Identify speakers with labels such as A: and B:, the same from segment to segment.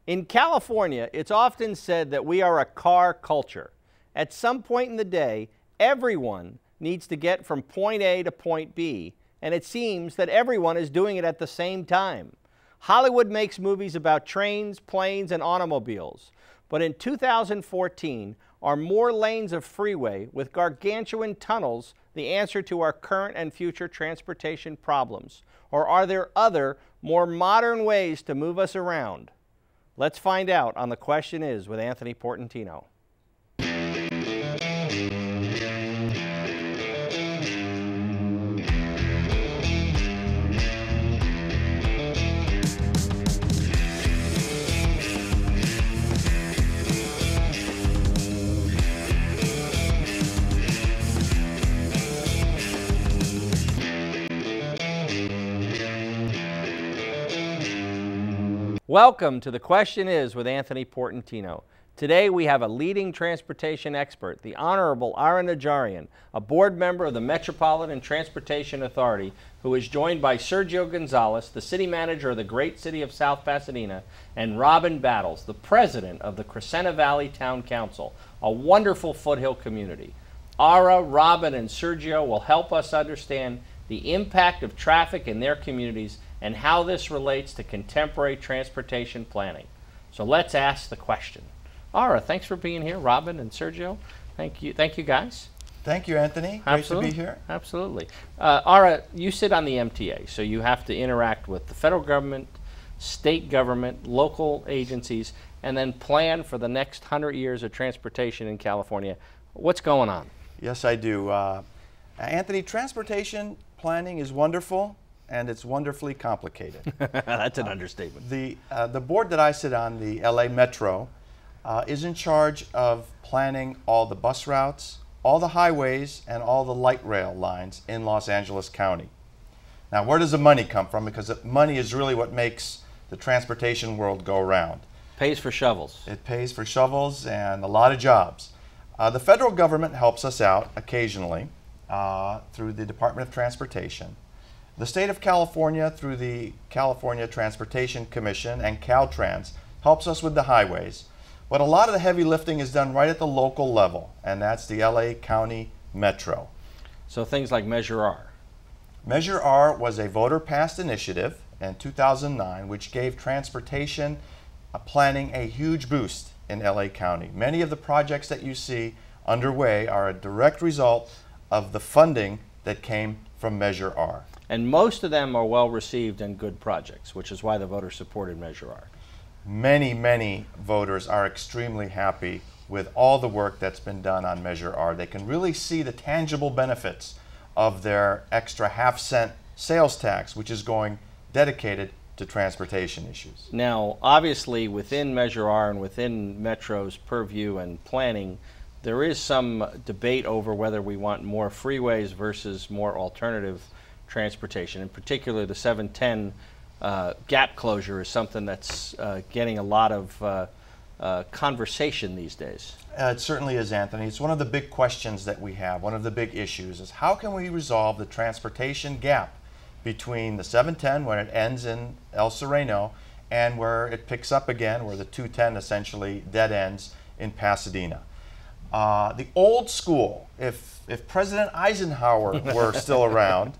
A: In California, it's often said that we are a car culture. At some point in the day, everyone needs to get from point A to point B, and it seems that everyone is doing it at the same time. Hollywood makes movies about trains, planes, and automobiles. But in 2014, are more lanes of freeway with gargantuan tunnels the answer to our current and future transportation problems? Or are there other, more modern ways to move us around? Let's find out on The Question Is with Anthony Portantino. Welcome to The Question Is with Anthony Portantino. Today we have a leading transportation expert, the Honorable Ara Najarian, a board member of the Metropolitan Transportation Authority, who is joined by Sergio Gonzalez, the city manager of the great city of South Pasadena, and Robbyn, the president of the Crescenta Valley Town Council, a wonderful foothill community. Ara, Robbyn, and Sergio will help us understand the impact of traffic in their communities and how this relates to contemporary transportation planning. So let's ask the question. Ara, thanks for being here. Robbyn and Sergio, thank you guys.
B: Thank you, Anthony.
A: Absolutely.
B: Great to be here.
A: Absolutely. Ara, you sit on the MTA, so you have to interact with the federal government, state government, local agencies, and then plan for the next 100 years of transportation in California. What's going on?
B: Yes, I do. Anthony, transportation planning is wonderful, and it's wonderfully complicated.
A: That's an understatement.
B: The board that I sit on, the LA Metro, is in charge of planning all the bus routes, all the highways, and all the light rail lines in Los Angeles County. Now, where does the money come from? Because money is really what makes the transportation world go around.
A: Pays for shovels.
B: It pays for shovels and a lot of jobs. The federal government helps us out occasionally through the Department of Transportation. The state of California, through the California Transportation Commission and Caltrans, helps us with the highways. But a lot of the heavy lifting is done right at the local level, and that's the LA County Metro.
A: So things like Measure R.
B: Measure R was a voter-passed initiative in 2009, which gave transportation planning a huge boost in LA County. Many of the projects that you see underway are a direct result of the funding that came from Measure R.
A: And most of them are well received and good projects, which is why the voters supported Measure R.
B: Many, many voters are extremely happy with all the work that's been done on Measure R. They can really see the tangible benefits of their extra half-cent sales tax, which is going dedicated to transportation issues.
A: Now, obviously, within Measure R and within Metro's purview and planning, there is some debate over whether we want more freeways versus more alternative transportation. In particular, the 710 gap closure is something that's getting a lot of conversation these days.
B: It certainly is, Anthony. It's one of the big questions that we have. One of the big issues is how can we resolve the transportation gap between the 710 when it ends in El Sereno and where it picks up again, where the 210 essentially dead ends in Pasadena. The old school, if President Eisenhower were still around,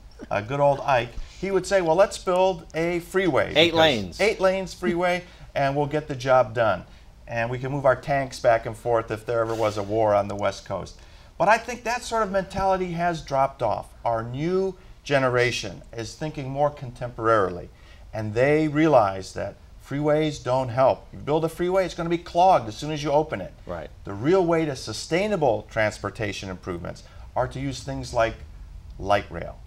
B: good old Ike, he would say, well, let's build a freeway.
A: 8 lanes.
B: 8 lanes freeway, and we'll get the job done. And we can move our tanks back and forth if there ever was a war on the West Coast. But I think that sort of mentality has dropped off. Our new generation is thinking more contemporarily, and they realize that freeways don't help. You build a freeway, it's going to be clogged as soon as you open it.
A: Right.
B: The real way to sustainable transportation improvements are to use things like light rail.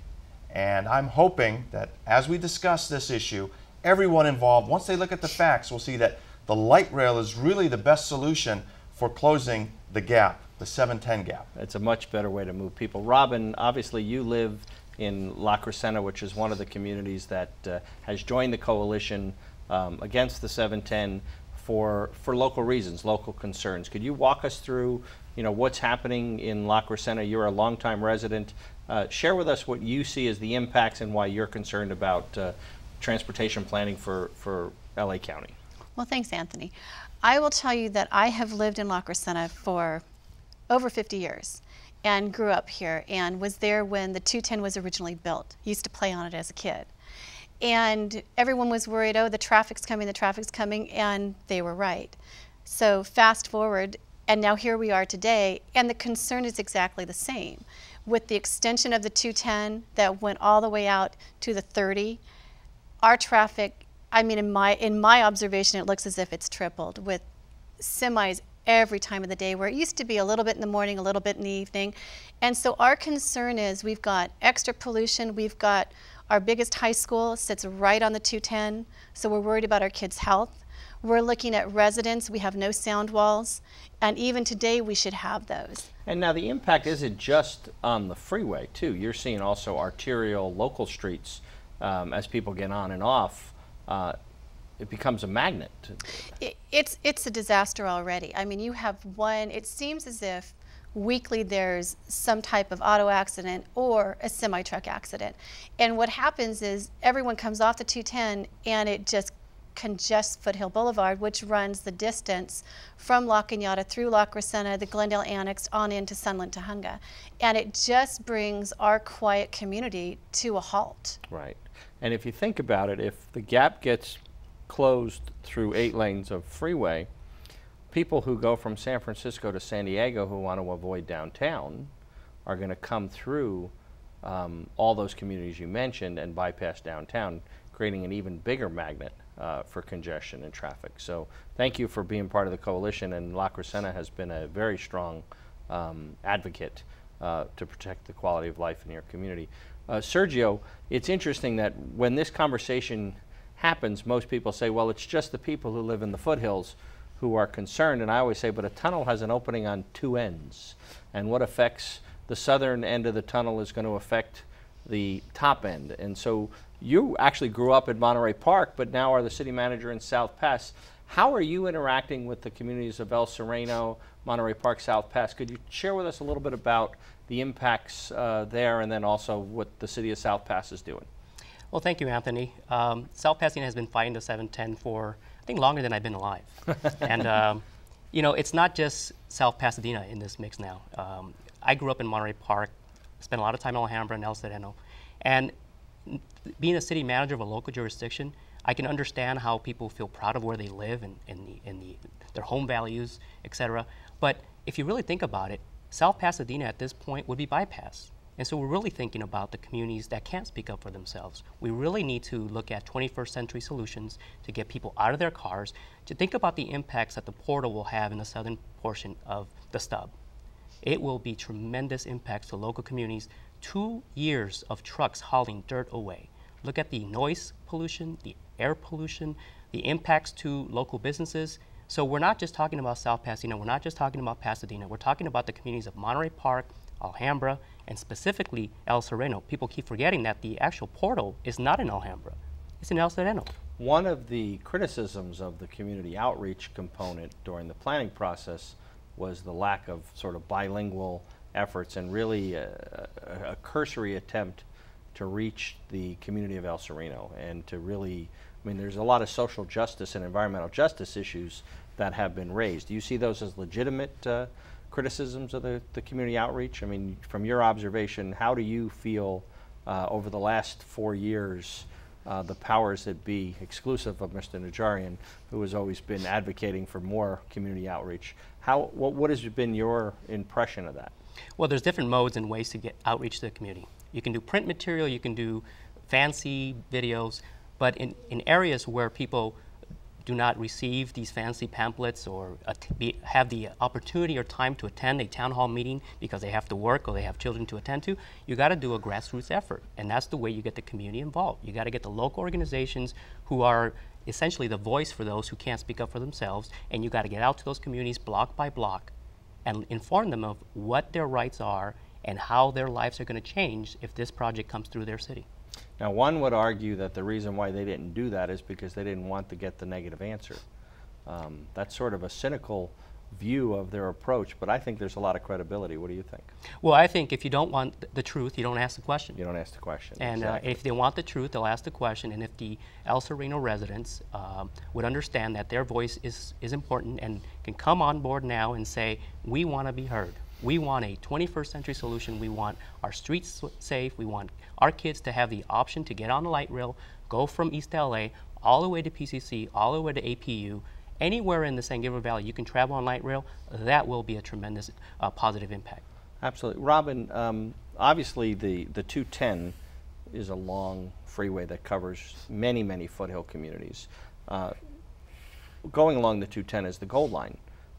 B: And I'm hoping that as we discuss this issue, everyone involved, once they look at the facts, will see that the light rail is really the best solution for closing the gap, the 710 gap.
A: It's a much better way to move people. Robbyn, obviously you live in La Crescenta, which is one of the communities that has joined the coalition against the 710 for local reasons, local concerns. Could you walk us through, what's happening in La Crescenta? You're a longtime resident. Share with us what you see as the impacts and why you're concerned about transportation planning for LA County.
C: Well, thanks, Anthony. I will tell you that I have lived in La Crescenta for over 50 years and grew up here and was there when the 210 was originally built. Used to play on it as a kid. And everyone was worried, oh, the traffic's coming, and they were right. So fast forward, and now here we are today, and the concern is exactly the same. With the extension of the 210 that went all the way out to the 30, our traffic, I mean, in my observation, it looks as if it's tripled with semis every time of the day, where it used to be a little bit in the morning, a little bit in the evening. And so our concern is we've got extra pollution. We've got our biggest high school sits right on the 210, so we're worried about our kids' health. We're looking at residents. We have no sound walls, and even today we should have those.
A: And now the impact isn't just on the freeway, too. You're seeing also arterial local streets as people get on and off. It becomes a magnet.
C: It's a disaster already. I mean, you have one, it seems as if weekly there's some type of auto accident or a semi-truck accident. And what happens is everyone comes off the 210 and it just congests Foothill Boulevard, which runs the distance from La Cañada through La Crescenta, the Glendale Annex, on into Sunland Tujunga. And it just brings our quiet community to a halt.
A: Right. And if you think about it, if the gap gets closed through 8 lanes of freeway, people who go from San Francisco to San Diego who want to avoid downtown are going to come through all those communities you mentioned and bypass downtown, creating an even bigger magnet for congestion and traffic. So thank you for being part of the coalition, and La Crescenta has been a very strong advocate to protect the quality of life in your community. Sergio, it's interesting that when this conversation happens, most people say, well, it's just the people who live in the foothills who are concerned, and I always say, but a tunnel has an opening on 2 ends, and what affects the southern end of the tunnel is going to affect the top end. And so you actually grew up in Monterey Park, but now are the city manager in South Pass. How are you interacting with the communities of El Sereno, Monterey Park, South Pass? Could you share with us a little bit about the impacts there, and then also what the city of South Pass is doing?
D: Well, thank you, Anthony. South Pasadena has been fighting the 710 for, I think, longer than I've been alive. And, you know, it's not just South Pasadena in this mix now. I grew up in Monterey Park, spent a lot of time in Alhambra and El Sereno. And being a city manager of a local jurisdiction, I can understand how people feel proud of where they live and their home values, et cetera. But if you really think about it, South Pasadena at this point would be bypassed. And so we're really thinking about the communities that can't speak up for themselves. We really need to look at 21st century solutions to get people out of their cars, to think about the impacts that the portal will have in the southern portion of the stub. It will be tremendous impacts to local communities. 2 years of trucks hauling dirt away. Look at the noise pollution, the air pollution, the impacts to local businesses. So we're not just talking about South Pasadena, we're not just talking about Pasadena, we're talking about the communities of Monterey Park, Alhambra, and specifically El Sereno. People keep forgetting that the actual portal is not in Alhambra, it's in El Sereno.
A: One of the criticisms of the community outreach component during the planning process was the lack of sort of bilingual efforts and really a cursory attempt to reach the community of El Sereno and to really, I mean, there's a lot of social justice and environmental justice issues that have been raised. Do you see those as legitimate criticisms of the community outreach? I mean, from your observation, how do you feel over the last 4 years the powers that be, exclusive of Mr. Najarian, who has always been advocating for more community outreach, what has been your impression of that?
D: Well, there's different modes and ways to get outreach to the community. You can do print material, you can do fancy videos, but in areas where people do not receive these fancy pamphlets or have the opportunity or time to attend a town hall meeting because they have to work or they have children to attend to, you got to do a grassroots effort. And that's the way you get the community involved. You got to get the local organizations who are essentially the voice for those who can't speak up for themselves, and you got to get out to those communities block by block and inform them of what their rights are and how their lives are going to change if this project comes through their city.
A: Now, one would argue that the reason why they didn't do that is because they didn't want to get the negative answer. That's sort of a cynical view of their approach, but I think there's a lot of credibility. What do you think?
D: Well, I think if you don't want the truth, you don't ask the question.
A: You don't ask the question.
D: And
A: exactly.
D: if they want the truth, they'll ask the question. And if the El Sereno residents would understand that their voice is important and can come on board now and say, we want to be heard. We want a 21st century solution. We want our streets safe. We want our kids to have the option to get on the light rail, go from East LA all the way to PCC, all the way to APU. Anywhere in the San Gabriel Valley you can travel on light rail, that will be a tremendous positive impact.
A: Absolutely. Robbyn, obviously the 210 is a long freeway that covers many, many foothill communities. Going along the 210 is the Gold Line,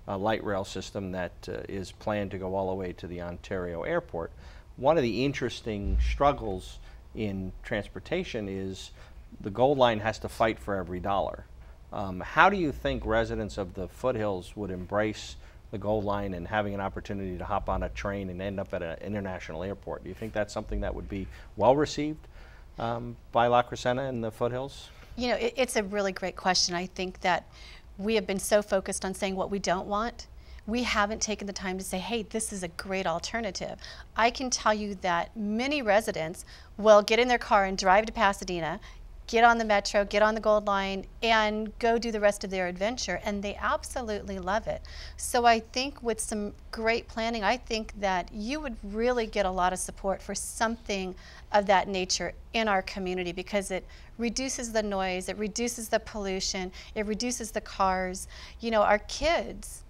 A: a light rail system that is planned to go all the way to the Ontario airport. One of the interesting struggles in transportation is the Gold Line has to fight for every dollar. How do you think residents of the foothills would embrace the Gold Line and having an opportunity to hop on a train and end up at an international airport? Do you think that's something that would be well received by La Crescenta and the foothills?
C: You know, it's a really great question. I think that we have been so focused on saying what we don't want. We haven't taken the time to say, hey, this is a great alternative. I can tell you that many residents will get in their car and drive to Pasadena, get on the metro, get on the Gold Line, and go do the rest of their adventure, and they absolutely love it. So I think with some great planning, I think that you would really get a lot of support for something of that nature in our community, because it reduces the noise, it reduces the pollution, it reduces the cars. You know, our kids,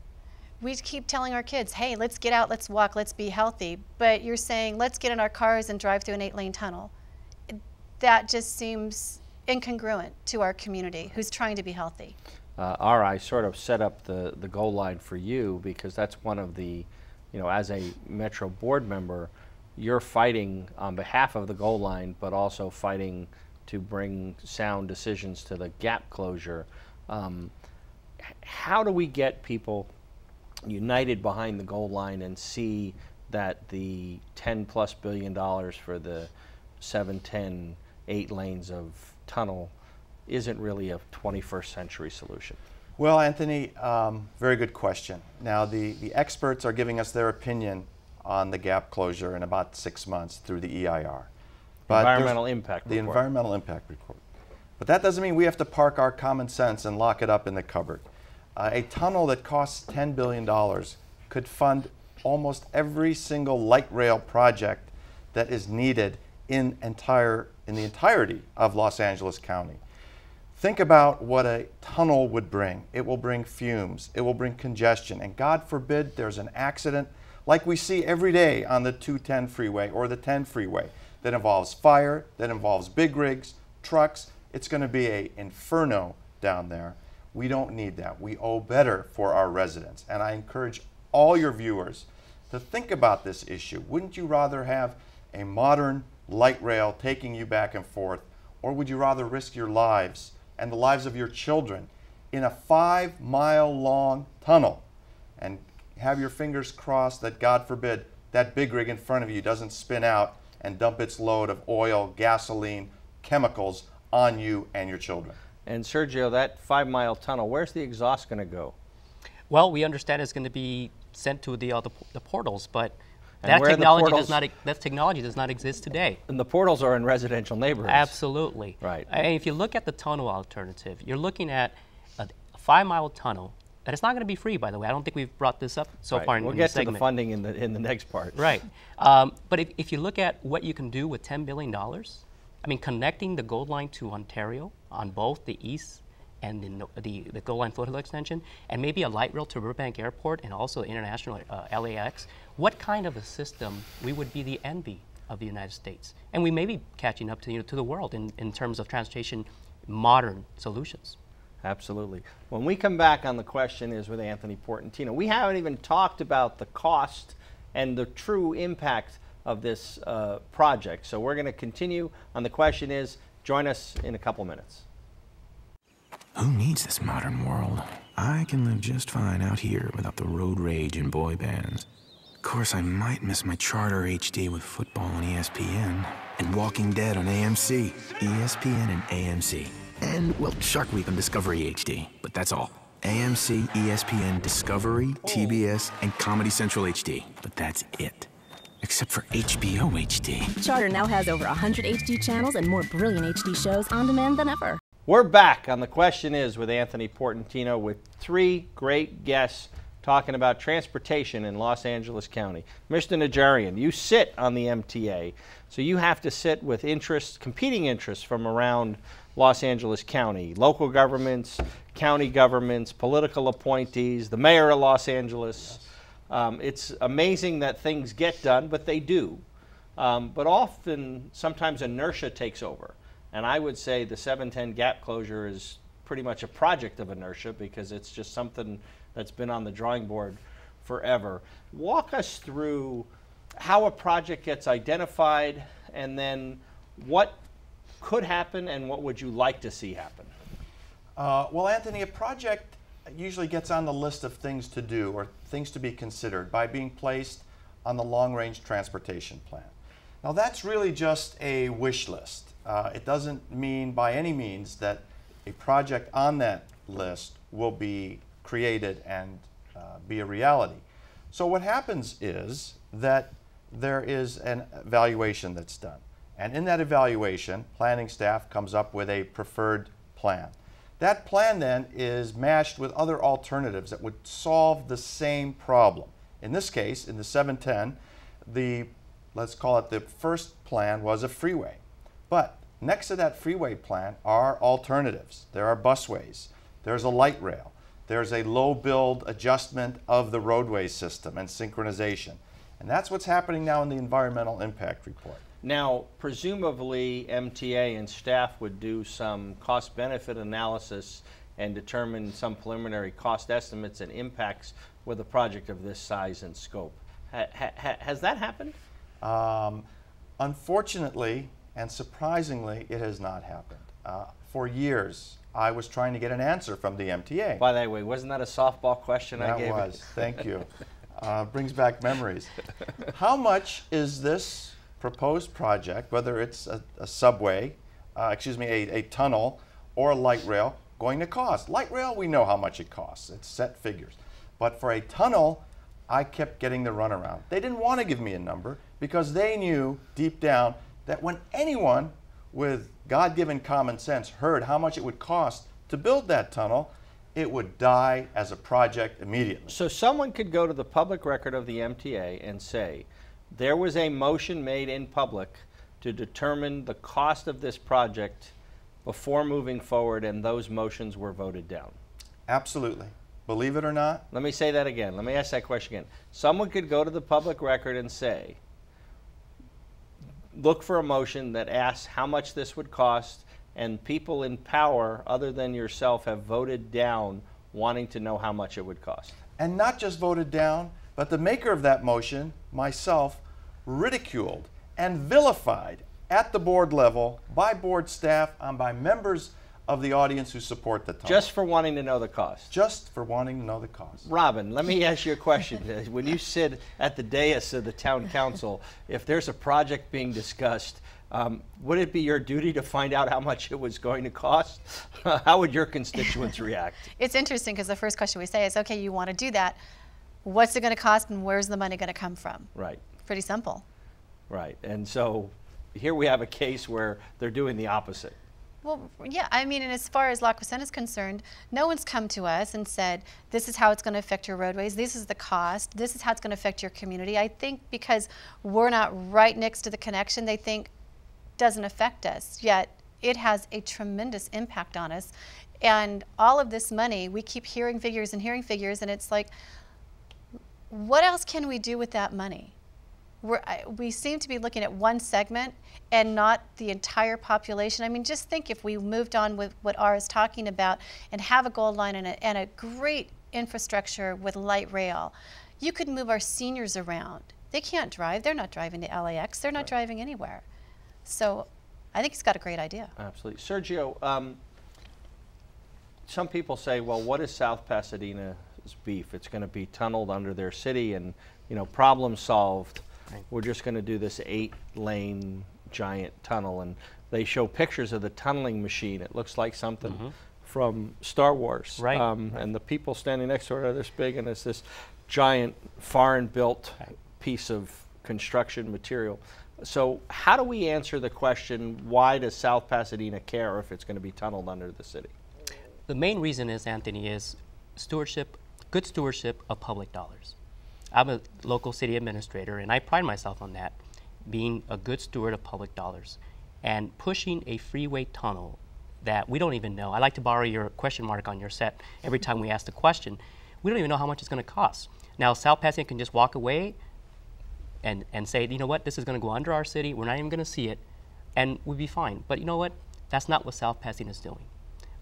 C: we keep telling our kids, hey, let's get out, let's walk, let's be healthy, but you're saying, let's get in our cars and drive through an 8-lane tunnel. That just seems incongruent to our community who's trying to be healthy.
A: I sort of set up the Gold Line for you because that's one of the, you know, as a Metro board member, you're fighting on behalf of the Gold Line, but also fighting to bring sound decisions to the gap closure. How do we get people united behind the Gold Line and see that the $10+ billion for the 710 8 lanes of tunnel isn't really a 21st century solution?
B: Well, Anthony, very good question. Now, the experts are giving us their opinion on the gap closure in about 6 months through the EIR. But
A: environmental impact report.
B: The environmental impact report. But that doesn't mean we have to park our common sense and lock it up in the cupboard. A tunnel that costs $10 billion could fund almost every single light rail project that is needed in the entirety of Los Angeles County. Think about what a tunnel would bring. It will bring fumes, it will bring congestion, and God forbid there's an accident like we see every day on the 210 freeway or the 10 freeway that involves fire, that involves big rigs, trucks. It's going to be an inferno down there. We don't need that. We owe better for our residents. And I encourage all your viewers to think about this issue. Wouldn't you rather have a modern light rail taking you back and forth, or would you rather risk your lives and the lives of your children in a 5-mile-long tunnel and have your fingers crossed that, God forbid, that big rig in front of you doesn't spin out and dump its load of oil, gasoline, chemicals on you and your children?
A: And Sergio, that 5-mile tunnel, where's the exhaust going to go?
D: Well, we understand it's going to be sent to the portals, but
A: And
D: that
A: where
D: technology does not exist today.
A: And the portals are in residential neighborhoods.
D: Absolutely.
A: Right.
D: And if you look at the tunnel alternative, you're looking at a 5-mile tunnel that is not going to be free, by the way. I don't think we've brought this up so far in the segment.
A: We'll get to the funding in the next part.
D: Right. But if you look at what you can do with $10 billion, I mean, connecting the Gold Line to Ontario on both the east and the Gold Line Foothill extension, and maybe a light rail to Burbank Airport and also international LAX, what kind of a system we would be the envy of the United States? And we may be catching up to the world in terms of transportation modern solutions.
A: Absolutely. When we come back on The Question Is with Anthony Portantino, we haven't even talked about the cost and the true impact of this project. So we're going to continue on The Question Is. Join us in a couple minutes.
E: Who needs this modern world? I can live just fine out here without the road rage and boy bands. Of course, I might miss my Charter HD with football on ESPN and Walking Dead on AMC. ESPN and AMC. And, well, Shark Week on Discovery HD, but that's all. AMC, ESPN, Discovery, TBS, and Comedy Central HD. But that's it. Except for HBO HD.
F: Charter now has over 100 HD channels and more brilliant HD shows on demand than ever.
A: We're back on The Question Is with Anthony Portantino with 3 great guests talking about transportation in Los Angeles County. Mr. Najarian, you sit on the MTA, so you have to sit with interests, competing interests from around Los Angeles County, local governments, county governments, political appointees, the mayor of Los Angeles. It's amazing that things get done, but they do. But often, sometimes inertia takes over. And I would say the 710 gap closure is pretty much a project of inertia because it's just something that's been on the drawing board forever. Walk us through how a project gets identified and then what could happen and what would you like to see happen?
B: Well, Anthony, a project usually gets on the list of things to do or things to be considered by being placed on the long-range transportation plan. Now, that's really just a wish list. It doesn't mean by any means that a project on that list will be created and be a reality. So what happens is that there is an evaluation that's done. And in that evaluation, planning staff comes up with a preferred plan. That plan then is matched with other alternatives that would solve the same problem. In this case, in the 710, let's call it the first plan was a freeway. But next to that freeway plan are alternatives. There are busways, there's a light rail, there's a low build adjustment of the roadway system and synchronization. And that's what's happening now in the environmental impact report.
A: Now, presumably MTA and staff would do some cost-benefit analysis and determine some preliminary cost estimates and impacts with a project of this size and scope. Has that happened?
B: Unfortunately and surprisingly, it has not happened. For years, I was trying to get an answer from the MTA.
A: By the way, wasn't that a softball question I gave?
B: That was, thank you. Brings back memories. How much is this proposed project, whether it's a subway, a tunnel, or a light rail, going to cost? Light rail, we know how much it costs. It's set figures. But for a tunnel, I kept getting the runaround. They didn't want to give me a number because they knew deep down that when anyone with God-given common sense heard how much it would cost to build that tunnel, it would die as a project immediately.
A: So someone could go to the public record of the MTA and say, there was a motion made in public to determine the cost of this project before moving forward, and those motions were voted down.
B: Absolutely. Believe it or not.
A: Let me say that again. Let me ask that question again. Someone could go to the public record and say, look for a motion that asks how much this would cost, and people in power other than yourself have voted down wanting to know how much it would cost.
B: And not just voted down, but the maker of that motion, myself, ridiculed and vilified at the board level by board staff and by members of the audience who support the tunnel.
A: Just for wanting to know the cost?
B: Just for wanting to know the cost.
A: Robbyn, let me ask you a question. When you sit at the dais of the town council, if there's a project being discussed, would it be your duty to find out how much it was going to cost? How would your constituents react?
C: It's interesting because the first question we say is, okay, you want to do that. What's it going to cost and where's the money going to come from?
A: Right.
C: Pretty simple.
A: Right. And so here we have a case where they're doing the opposite.
C: Well, yeah, I mean, and as far as La Crescenta is concerned, no one's come to us and said, this is how it's going to affect your roadways, this is the cost, this is how it's going to affect your community. I think because we're not right next to the connection, they think doesn't affect us, yet it has a tremendous impact on us. And all of this money, we keep hearing figures, and it's like, what else can we do with that money? We seem to be looking at one segment and not the entire population. I mean, just think if we moved on with what R is talking about and have a gold line and a great infrastructure with light rail, you could move our seniors around. They can't drive. They're not driving to LAX. They're not driving anywhere. So I think he's got a great idea.
A: Absolutely. Sergio, some people say, well, what is South Pasadena's beef? It's going to be tunneled under their city and, problem solved. Right. We're just going to do this 8-lane giant tunnel, and they show pictures of the tunneling machine. It looks like something from Star Wars.
D: Right.
A: And the people standing next to it are this big, and it's this giant foreign-built piece of construction material. So how do we answer the question, why does South Pasadena care if it's going to be tunneled under the city?
D: The main reason is, Anthony, is stewardship, good stewardship of public dollars. I'm a local city administrator, and I pride myself on that, being a good steward of public dollars. And pushing a freeway tunnel that we don't even know. I like to borrow your question mark on your set every time we ask the question. We don't even know how much it's going to cost. Now, South Pasadena can just walk away and say, you know what, this is going to go under our city, we're not even going to see it, and we'd be fine. But you know what? That's not what South Pasadena is doing.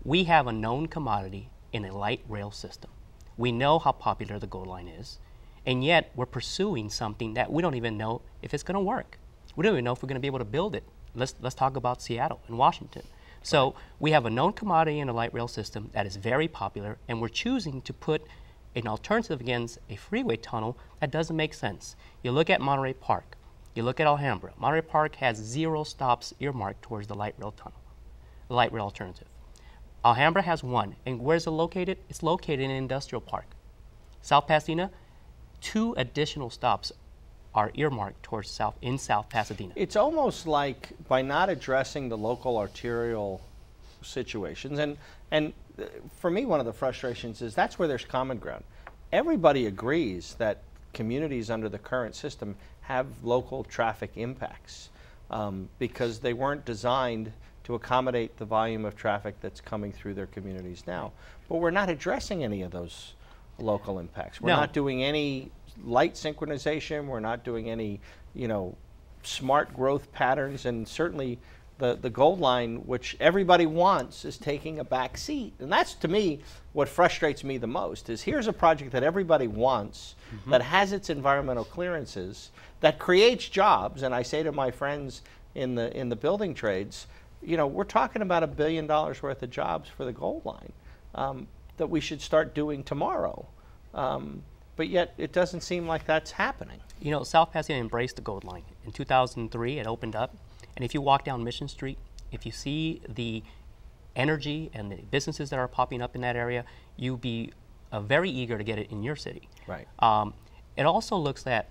D: We have a known commodity in a light rail system. We know how popular the Gold Line is, and yet we're pursuing something that we don't even know if it's going to work. We don't even know if we're going to be able to build it. Let's talk about Seattle and Washington. So we have a known commodity in a light rail system that is very popular, and we're choosing to put an alternative against a freeway tunnel that doesn't make sense. You look at Monterey Park, you look at Alhambra. Monterey Park has 0 stops earmarked towards the light rail tunnel, the light rail alternative. Alhambra has 1, and where's it located? It's located in an industrial park. South Pasadena, 2 additional stops are earmarked towards South Pasadena.
A: It's almost like by not addressing the local arterial situations, and for me, one of the frustrations is that's where there's common ground. Everybody agrees that communities under the current system have local traffic impacts because they weren't designed to accommodate the volume of traffic that's coming through their communities now. But we're not addressing any of those local impacts. We're not doing any light synchronization. We're not doing any, smart growth patterns, and certainly the Gold Line, which everybody wants, is taking a back seat. And that's, to me, what frustrates me the most, is here's a project that everybody wants, that has its environmental clearances, that creates jobs. And I say to my friends in the building trades, we're talking about $1 billion worth of jobs for the Gold Line that we should start doing tomorrow. But yet it doesn't seem like that's happening.
D: South Pasadena embraced the Gold Line. In 2003, it opened up. And if you walk down Mission Street, if you see the energy and the businesses that are popping up in that area, you'll be very eager to get it in your city.
A: Right.
D: It also looks that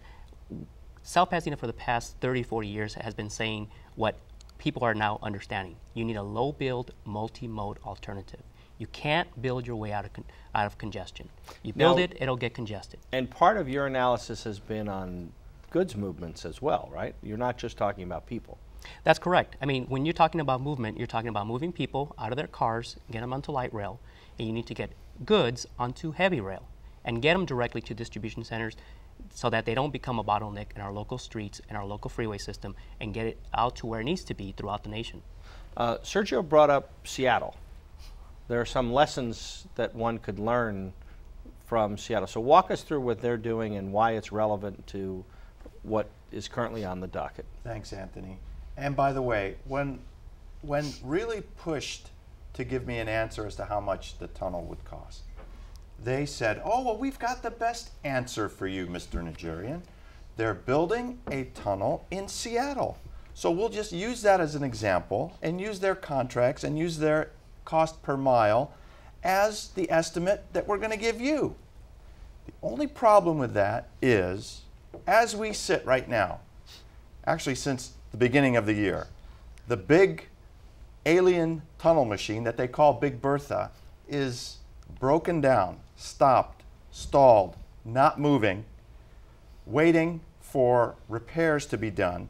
D: South Pasadena for the past 30, 40 years has been saying what people are now understanding. You need a low-build, multi-mode alternative. You can't build your way out of congestion. You build it, it'll get congested.
A: And part of your analysis has been on goods movements as well, right? You're not just talking about people.
D: That's correct. I mean, when you're talking about movement, you're talking about moving people out of their cars, get them onto light rail, and you need to get goods onto heavy rail and get them directly to distribution centers so that they don't become a bottleneck in our local streets and our local freeway system, and get it out to where it needs to be throughout the nation.
A: Sergio brought up Seattle. There are some lessons that one could learn from Seattle. So walk us through what they're doing and why it's relevant to what is currently on the docket.
B: Thanks, Anthony. And by the way, when really pushed to give me an answer as to how much the tunnel would cost, they said, oh, well, we've got the best answer for you, Mr. Najarian. They're building a tunnel in Seattle. So we'll just use that as an example and use their contracts and use their cost per mile as the estimate that we're going to give you. The only problem with that is, as we sit right now, actually since the beginning of the year, the big alien tunnel machine that they call Big Bertha is broken down, stopped, stalled, not moving, waiting for repairs to be done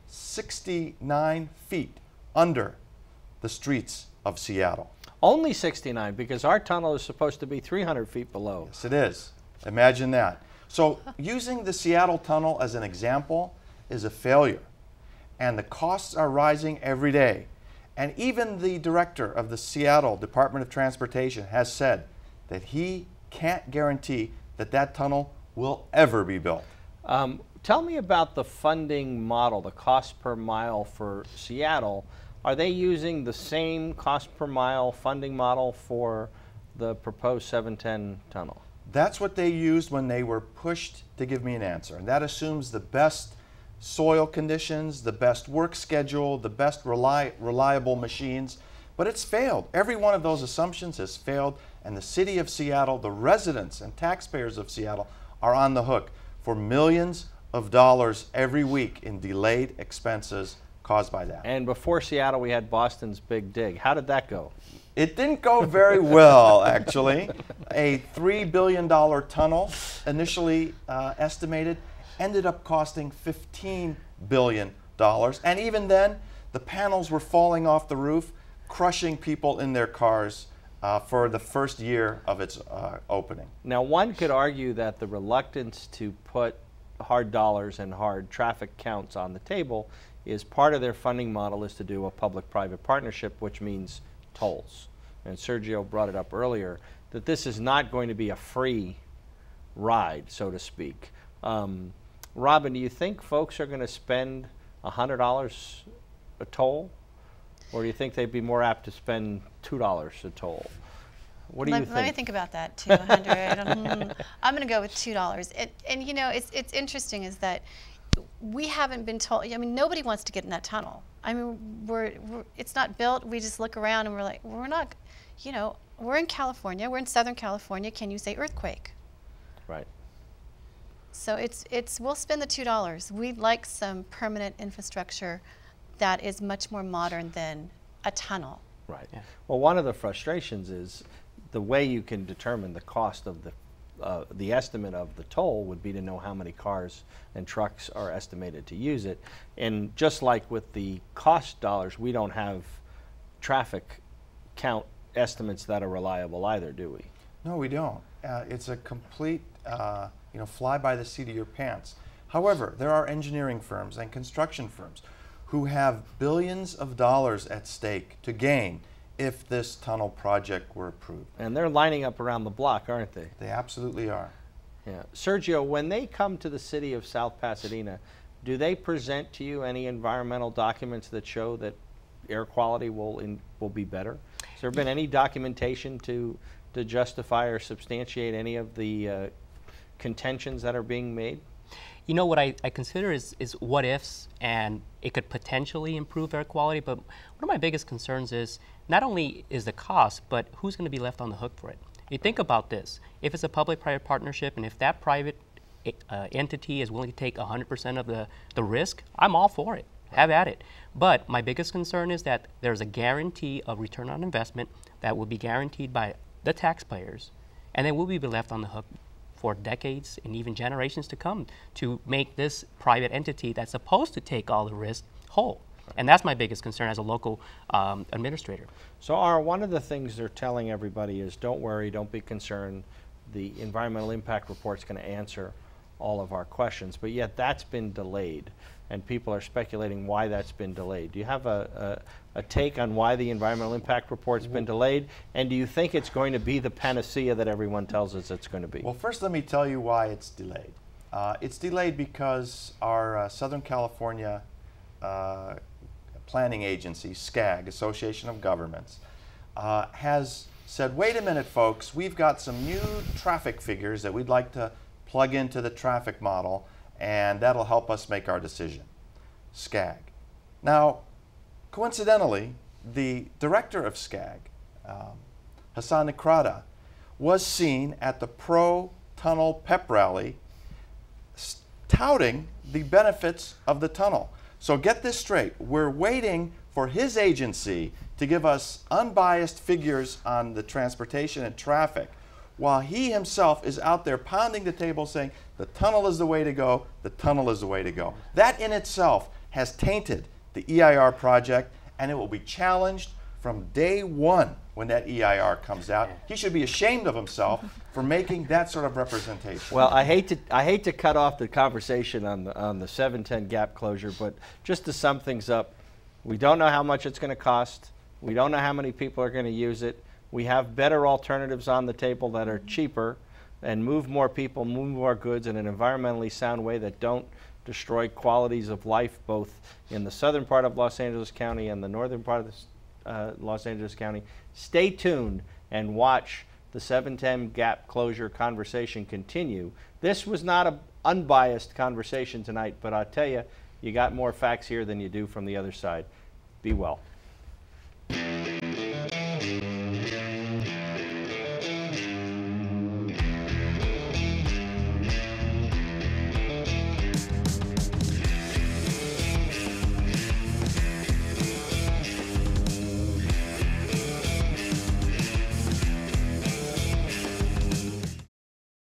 B: 69 feet under the streets of Seattle.
A: Only 69, because our tunnel is supposed to be 300 feet below.
B: Yes, it is. Imagine that. So using the Seattle tunnel as an example is a failure. And the costs are rising every day. And even the director of the Seattle Department of Transportation has said that he can't guarantee that that tunnel will ever be built.
A: Tell me about the funding model, the cost per mile for Seattle. Are they using the same cost per mile funding model for the proposed 710 tunnel?
B: That's what they used when they were pushed to give me an answer. And that assumes the best soil conditions, the best work schedule, the best reliable machines. But it's failed. Every one of those assumptions has failed, and the city of Seattle, the residents and taxpayers of Seattle, are on the hook for millions of dollars every week in delayed expenses caused by that.
A: And before Seattle, we had Boston's Big Dig. How did that go?
B: It didn't go very well, actually. A $3 billion tunnel, initially estimated, ended up costing $15 billion. And even then, the panels were falling off the roof, crushing people in their cars for the first year of its opening.
A: Now, one could argue that the reluctance to put hard dollars and hard traffic counts on the table is part of their funding model is to do a public-private partnership, which means tolls. And Sergio brought it up earlier that this is not going to be a free ride, so to speak. Robbyn, do you think folks are going to spend $100 a toll? Or do you think they'd be more apt to spend $2 a toll? What do you think?
C: Let me think about that, 200. I'm going to go with $2. And you know, it's interesting is that we haven't been told, I mean, nobody wants to get in that tunnel. I mean, it's not built. We just look around and we're like, we're not, you know, we're in California. We're in Southern California. Can you say earthquake?
A: Right.
C: So we'll spend the $2. We'd like some permanent infrastructure that is much more modern than a tunnel.
A: Right. Yeah. Well, one of the frustrations is the way you can determine the cost of the estimate of the toll would be to know how many cars and trucks are estimated to use it. And just like with the cost dollars, we don't have traffic count estimates that are reliable either, do we?
B: No, we don't. It's a complete, you know, fly by the seat of your pants. However, there are engineering firms and construction firms who have billions of dollars at stake to gain if this tunnel project were approved.
A: And they're lining up around the block, aren't they?
B: They absolutely are.
A: Yeah. Sergio, when they come to the city of South Pasadena, do they present to you any environmental documents that show that air quality will be better? Has there been any documentation to justify or substantiate any of the contentions that are being made?
D: You know, what I consider is what ifs, and it could potentially improve air quality, but one of my biggest concerns is not only is the cost, but who's going to be left on the hook for it. You think about this. If it's a public-private partnership, and if that private entity is willing to take 100% of the risk, I'm all for it. Have at it. But my biggest concern is that there's a guarantee of return on investment that will be guaranteed by the taxpayers, and then we'll be left on the hook for decades and even generations to come to make this private entity that's supposed to take all the risk whole. And that's my biggest concern as a local administrator.
A: So one of the things they're telling everybody is don't worry, don't be concerned. The environmental impact report's going to answer all of our questions, but yet that's been delayed, and people are speculating why that's been delayed. Do you have a take on why the environmental impact report's been delayed, and do you think it's going to be the panacea that everyone tells us it's going to be?
B: Well, first let me tell you why it's delayed. It's delayed because our Southern California planning agency, SCAG, Association of Governments, has said, wait a minute folks, we've got some new traffic figures that we'd like to plug into the traffic model, and that'll help us make our decision. SCAG. Now, coincidentally, the director of SCAG, Hassan Nakrada, was seen at the pro-tunnel pep rally touting the benefits of the tunnel. So get this straight, we're waiting for his agency to give us unbiased figures on the transportation and traffic, while he himself is out there pounding the table saying the tunnel is the way to go, the tunnel is the way to go. That in itself has tainted the EIR project, and it will be challenged from day one when that EIR comes out. He should be ashamed of himself for making that sort of representation.
A: Well, I hate to cut off the conversation on the 710 gap closure, but just to sum things up, we don't know how much it's going to cost. We don't know how many people are going to use it. We have better alternatives on the table that are cheaper and move more people, move more goods in an environmentally sound way that don't destroy qualities of life both in the southern part of Los Angeles County and the northern part of Los Angeles County. Stay tuned and watch the 710 gap closure conversation continue. This was not an unbiased conversation tonight, but I'll tell you, you got more facts here than you do from the other side. Be well.